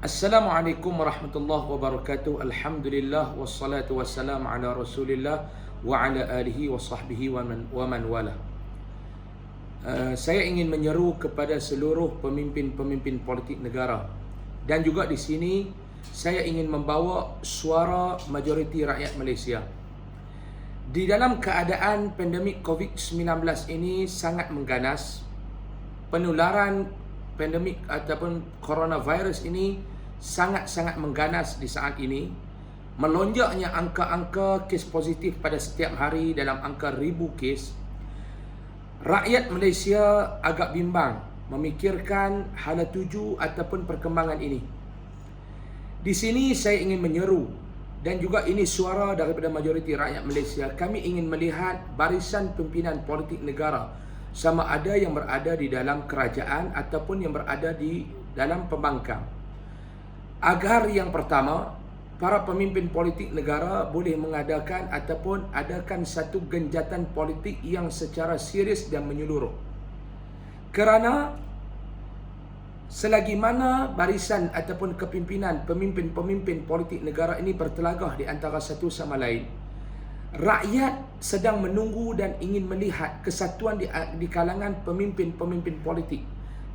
Assalamualaikum warahmatullahi wabarakatuh. Alhamdulillah wassalatu wassalamu ala Rasulillah wa ala alihi wa sahbihi wa man wala. Saya ingin menyeru kepada seluruh pemimpin-pemimpin politik negara, dan juga di sini saya ingin membawa suara majoriti rakyat Malaysia. Di dalam keadaan pandemik COVID-19 ini sangat mengganas, penularan pandemik ataupun coronavirus ini sangat-sangat mengganas di saat ini. Melonjaknya angka-angka kes positif pada setiap hari dalam angka ribu kes. Rakyat Malaysia agak bimbang memikirkan hala tuju ataupun perkembangan ini. Di sini saya ingin menyeru, dan juga ini suara daripada majoriti rakyat Malaysia. Kami ingin melihat barisan pimpinan politik negara, sama ada yang berada di dalam kerajaan ataupun yang berada di dalam pembangkang, agar yang pertama, para pemimpin politik negara boleh mengadakan ataupun adakan satu genjatan politik yang secara serius dan menyeluruh. Kerana selagi mana barisan ataupun kepimpinan pemimpin-pemimpin politik negara ini bertelagah di antara satu sama lain, rakyat sedang menunggu dan ingin melihat kesatuan di kalangan pemimpin-pemimpin politik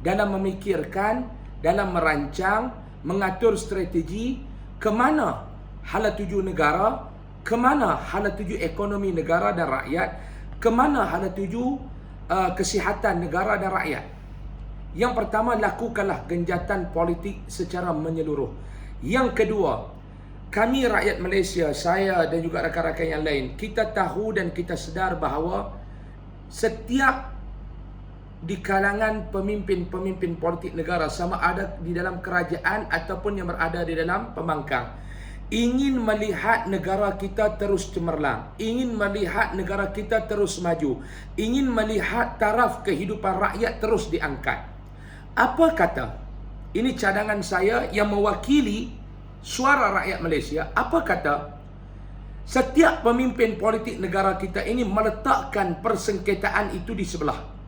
dalam memikirkan, dalam merancang, mengatur strategi ke mana hala tuju negara, ke mana hala tuju ekonomi negara dan rakyat, ke mana hala tuju kesihatan negara dan rakyat. Yang pertama, lakukanlah genjatan politik secara menyeluruh. Yang kedua, kami rakyat Malaysia, saya dan juga rakan-rakan yang lain, kita tahu dan kita sedar bahawa setiap di kalangan pemimpin-pemimpin politik negara, sama ada di dalam kerajaan ataupun yang berada di dalam pembangkang, ingin melihat negara kita terus cemerlang, ingin melihat negara kita terus maju, ingin melihat taraf kehidupan rakyat terus diangkat. Apa kata? Ini cadangan saya yang mewakili suara rakyat Malaysia. Apa kata? Setiap pemimpin politik negara kita ini meletakkan persengketaan itu di sebelah.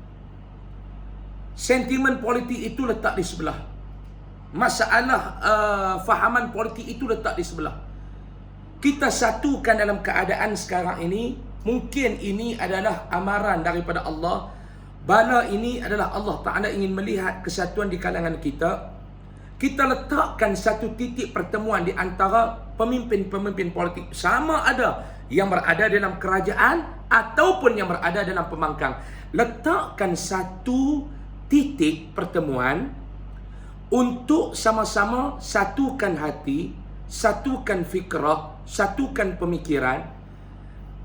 Sentimen politik itu letak di sebelah. Masalah fahaman politik itu letak di sebelah. Kita satukan dalam keadaan sekarang ini. Mungkin ini adalah amaran daripada Allah. Bala ini adalah Allah Ta'ala ingin melihat kesatuan di kalangan kita. Kita letakkan satu titik pertemuan di antara pemimpin-pemimpin politik, sama ada yang berada dalam kerajaan ataupun yang berada dalam pembangkang. Letakkan satu titik pertemuan untuk sama-sama satukan hati, satukan fikrah, satukan pemikiran.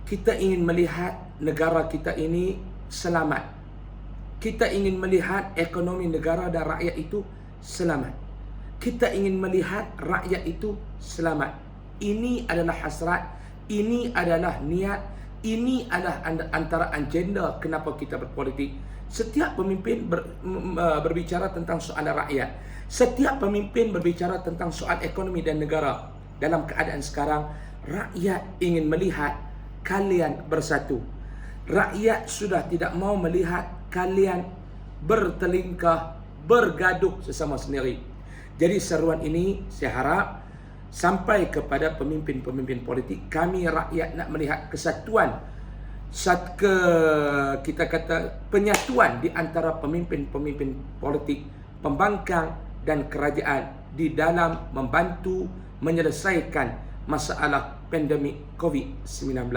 Kita ingin melihat negara kita ini selamat. Kita ingin melihat ekonomi negara dan rakyat itu selamat. Kita ingin melihat rakyat itu selamat. Ini adalah hasrat, ini adalah niat, ini adalah antara agenda kenapa kita berpolitik. Setiap pemimpin berbicara tentang soal rakyat. Setiap pemimpin berbicara tentang soal ekonomi dan negara. Dalam keadaan sekarang, rakyat ingin melihat kalian bersatu. Rakyat sudah tidak mau melihat kalian bertelingkah, bergaduh sesama sendiri. Jadi seruan ini saya harap sampai kepada pemimpin-pemimpin politik. Kami rakyat nak melihat kesatuan, kita kata penyatuan di antara pemimpin-pemimpin politik, pembangkang dan kerajaan di dalam membantu menyelesaikan masalah pandemik COVID-19.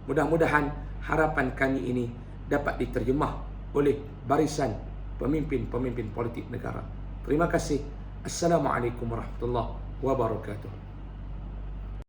Mudah-mudahan harapan kami ini dapat diterjemah oleh barisan pemimpin-pemimpin politik negara. Terima kasih. Assalamualaikum warahmatullahi wabarakatuh.